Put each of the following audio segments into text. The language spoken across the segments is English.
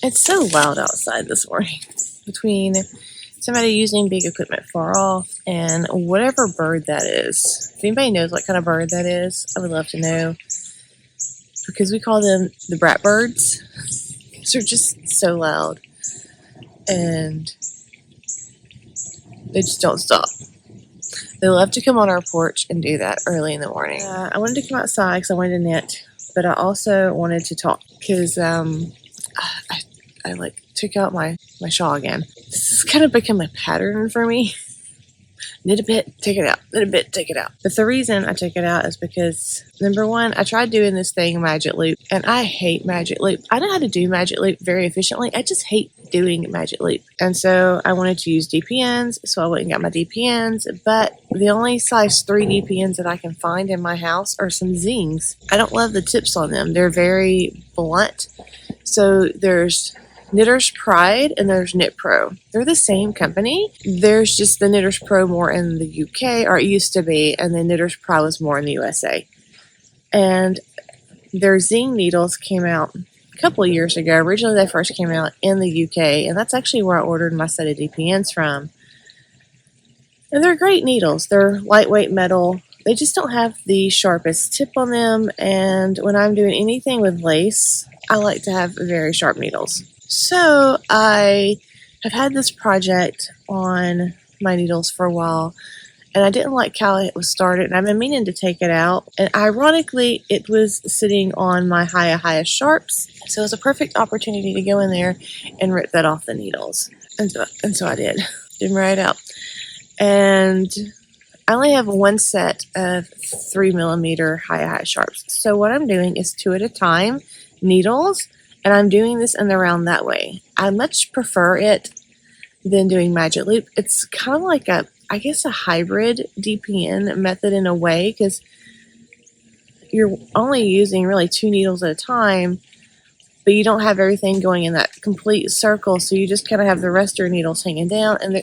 It's so loud outside this morning between somebody using big equipment far off and whatever bird that is. If anybody knows what kind of bird that is, I would love to know, because we call them the brat birds. They're just so loud and they just don't stop. They love to come on our porch and do that early in the morning. I wanted to come outside because I wanted to knit, but I also wanted to talk because I like took out my shawl again. This has kind of become a pattern for me. Knit a bit, take it out. Knit a bit, take it out. But the reason I take it out is because, number one, I tried doing this thing, Magic Loop, and I hate Magic Loop. I know how to do Magic Loop very efficiently. I just hate doing Magic Loop. And so I wanted to use DPNs, so I went and got my DPNs, but the only size 3 DPNs that I can find in my house are some zings. I don't love the tips on them. They're very blunt. So there's Knitter's Pride and there's Knit Pro. They're the same company. There's just the Knitter's Pro more in the UK, or it used to be, and then Knitter's Pride was more in the USA. And their zing needles came out a couple of years ago. Originally, they first came out in the UK, and that's actually where I ordered my set of DPNs from. And they're great needles. They're lightweight metal. They just don't have the sharpest tip on them, and when I'm doing anything with lace, I like to have very sharp needles. So I have had this project on my needles for a while, and I didn't like how it was started, and I've been meaning to take it out. And ironically, it was sitting on my Hiya Sharps, so it was a perfect opportunity to go in there and rip that off the needles. And so I did. Didn't write it out. And I only have one set of 3mm Hiya Sharps. So what I'm doing is 2 at a time needles, and I'm doing this in the round that way. I much prefer it than doing Magic Loop. It's kind of like a hybrid DPN method in a way, because you're only using really 2 needles at a time, but you don't have everything going in that complete circle, so you just kind of have the rest of your needles hanging down. And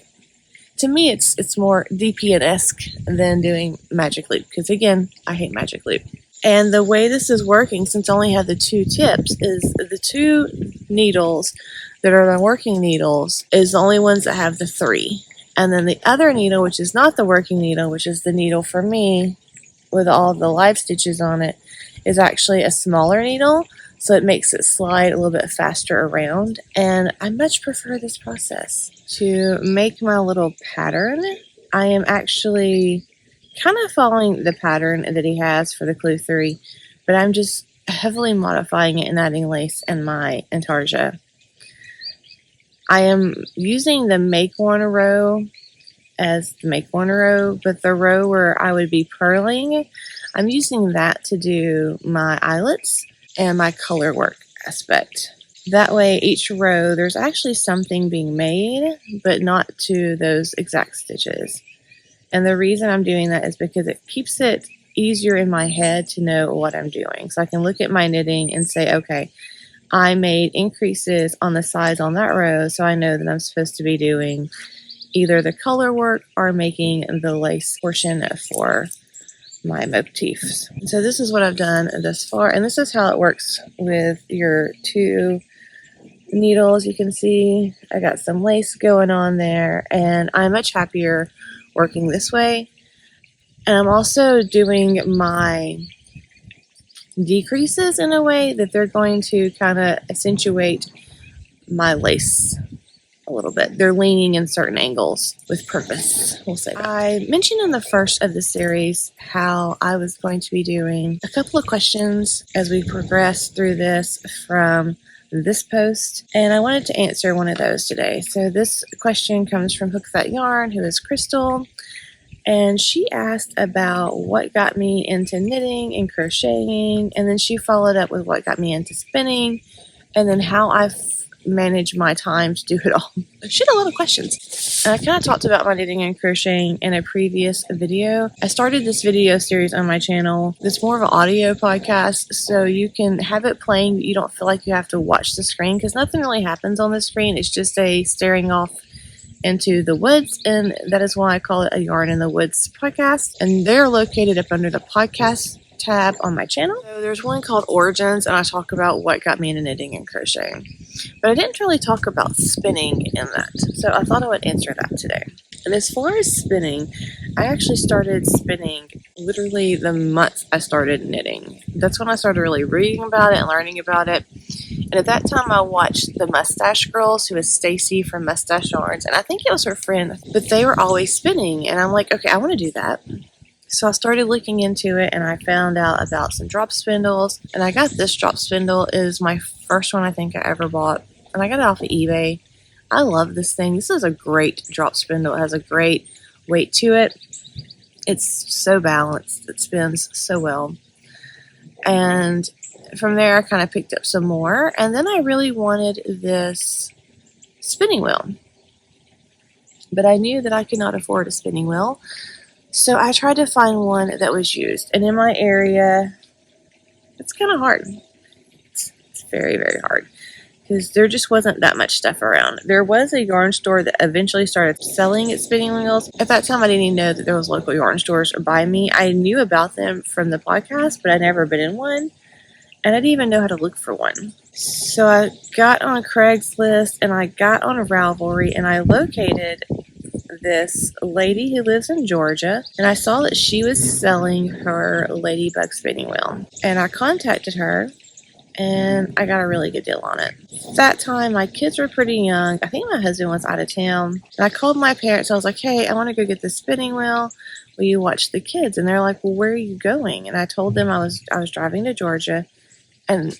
to me, it's more DPN-esque than doing Magic Loop, because again, I hate Magic Loop. And the way this is working, since I only have the 2 tips, is the 2 needles that are the working needles is the only ones that have the 3. And then the other needle, which is not the working needle, which is the needle for me with all the live stitches on it, is actually a smaller needle. So it makes it slide a little bit faster around. And I much prefer this process. To make my little pattern, I am actually kind of following the pattern that he has for the Clue 3, but I'm just heavily modifying it and adding lace and my intarsia. I am using the Make One row as the Make One row, but the row where I would be purling, I'm using that to do my eyelets and my color work aspect. That way, each row, there's actually something being made, but not to those exact stitches. And the reason I'm doing that is because it keeps it easier in my head to know what I'm doing. So I can look at my knitting and say, okay, I made increases on the sides on that row, so I know that I'm supposed to be doing either the color work or making the lace portion for my motifs. So this is what I've done thus far, and this is how it works with your 2 needles. You can see I got some lace going on there, and I'm much happier working this way. And I'm also doing my decreases in a way that they're going to kind of accentuate my lace a little bit. They're leaning in certain angles with purpose, we'll say that. I mentioned in the first of the series how I was going to be doing a couple of questions as we progress through this from this post, and I wanted to answer one of those today. So this question comes from Hook That Yarn, who is Crystal, and she asked about what got me into knitting and crocheting, and then she followed up with what got me into spinning, and then how I've managed my time to do it all. She had a lot of questions. And I kind of talked about my knitting and crocheting in a previous video. I started this video series on my channel. It's more of an audio podcast, so you can have it playing, but you don't feel like you have to watch the screen, because nothing really happens on the screen. It's just a staring off into the woods, and that is why I call it a Yarn in the Woods podcast. And they're located up under the podcast tab on my channel. So there's one called Origins, and I talk about what got me into knitting and crocheting. But I didn't really talk about spinning in that, so I thought I would answer that today. And as far as spinning, I actually started spinning literally the month I started knitting. That's when I started really reading about it and learning about it. And at that time, I watched the Mustache Girls, who was Stacy from Mustache Yarns, and I think it was her friend, but they were always spinning, and I'm like, okay, I want to do that. So I started looking into it, and I found out about some drop spindles, and I got this drop spindle. It is my first one I think I ever bought, and I got it off of eBay. I love this thing. This is a great drop spindle. It has a great weight to it. It's so balanced. It spins so well. And from there, I kind of picked up some more, and then I really wanted this spinning wheel. But I knew that I could not afford a spinning wheel, so I tried to find one that was used. And in my area, it's kind of hard. It's very, very hard, because there just wasn't that much stuff around. There was a yarn store that eventually started selling its spinning wheels. At that time, I didn't even know that there was local yarn stores by me. I knew about them from the podcast, but I'd never been in one, and I didn't even know how to look for one. So I got on Craigslist, and I got on Ravelry, and I located this lady who lives in Georgia, and I saw that she was selling her Ladybug spinning wheel, and I contacted her, and I got a really good deal on it. At that time, my kids were pretty young. I think my husband was out of town, and I called my parents. I was like, hey, I want to go get this spinning wheel. Will you watch the kids? And they're like, well, where are you going? And I told them I was driving to Georgia, and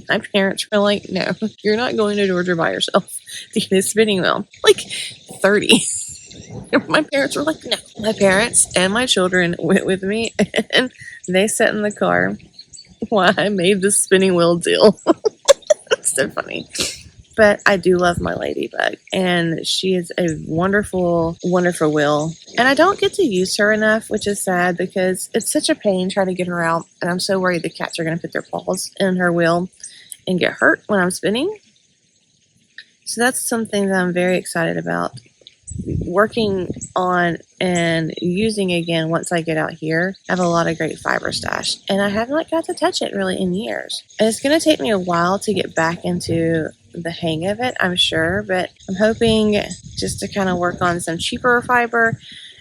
my parents were like, no, you're not going to Georgia by yourself to get a spinning wheel. Like 30. My parents were like, no. My parents and my children went with me, and they sat in the car while I made this spinning wheel deal. It's so funny. But I do love my Ladybug, and she is a wonderful, wonderful wheel. And I don't get to use her enough, which is sad, because it's such a pain trying to get her out, and I'm so worried the cats are going to put their paws in her wheel and get hurt when I'm spinning. So that's something that I'm very excited about working on and using again once I get out here. I have a lot of great fiber stash, and I have not got to touch it really in years. And it's going to take me a while to get back into the hang of it, I'm sure, but I'm hoping just to kind of work on some cheaper fiber.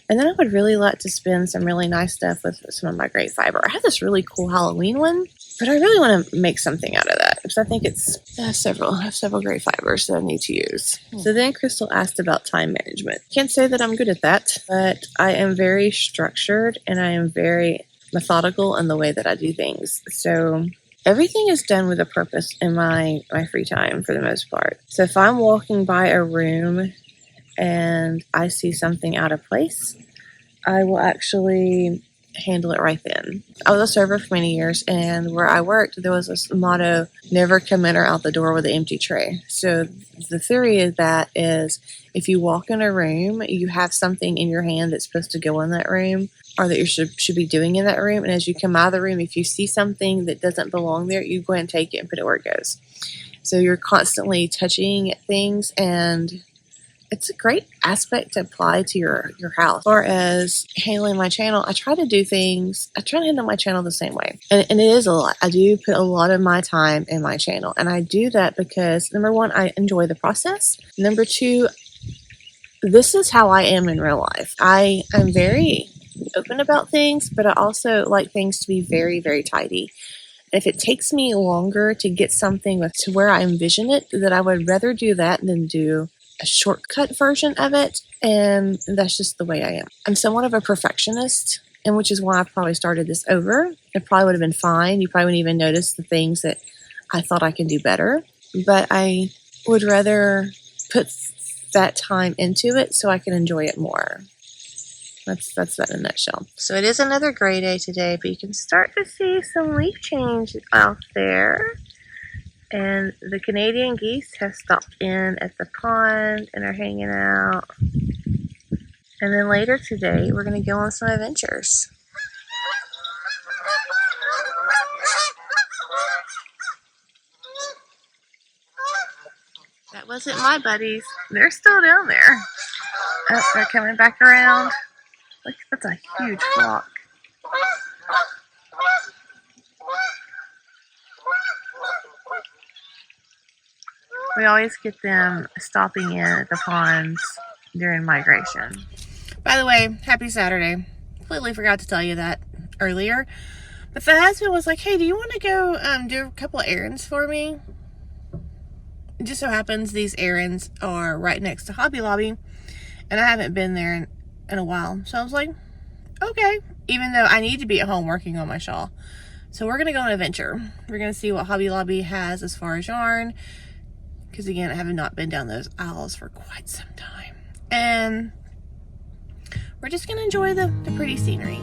And then I would really like to spin some really nice stuff with some of my great fiber. I have this really cool Halloween one, but I really want to make something out of that, because I think I have several great fibers that I need to use. So then Crystal asked about time management. Can't say that I'm good at that, but I am very structured, and I am very methodical in the way that I do things. So everything is done with a purpose in my free time for the most part. So if I'm walking by a room and I see something out of place, I will actually handle it right then. I was a server for many years, and where I worked, there was this motto, never come in or out the door with an empty tray. So the theory of that is, if you walk in a room, you have something in your hand that's supposed to go in that room, or that you should be doing in that room. And as you come out of the room, if you see something that doesn't belong there, you go ahead and take it and put it where it goes. So you're constantly touching things, and it's a great aspect to apply to your house. As far as handling my channel, I try to handle my channel the same way. And it is a lot. I do put a lot of my time in my channel. And I do that because, number one, I enjoy the process. Number two, this is how I am in real life. I am very open about things, but I also like things to be very, very tidy. If it takes me longer to get something to where I envision it, then I would rather do that than do a shortcut version of it, and that's just the way I am. I'm somewhat of a perfectionist, and which is why I probably started this over. It probably would have been fine. You probably wouldn't even notice the things that I thought I can do better, but I would rather put that time into it so I can enjoy it more. That's that in a nutshell. So it is another gray day today, but you can start to see some leaf change out there. And the Canadian geese have stopped in at the pond and are hanging out. And then later today, we're going to go on some adventures. That wasn't my buddies. They're still down there. Oh, they're coming back around. Look, that's a huge flock. We always get them stopping in at the ponds during migration. By the way, happy Saturday. Completely forgot to tell you that earlier. But the husband was like, hey, do you want to go do a couple of errands for me? It just so happens these errands are right next to Hobby Lobby, and I haven't been there in a while. So I was like, okay, even though I need to be at home working on my shawl. So we're going to go on an adventure. We're going to see what Hobby Lobby has as far as yarn, because again, I have not been down those aisles for quite some time. And we're just going to enjoy the pretty scenery.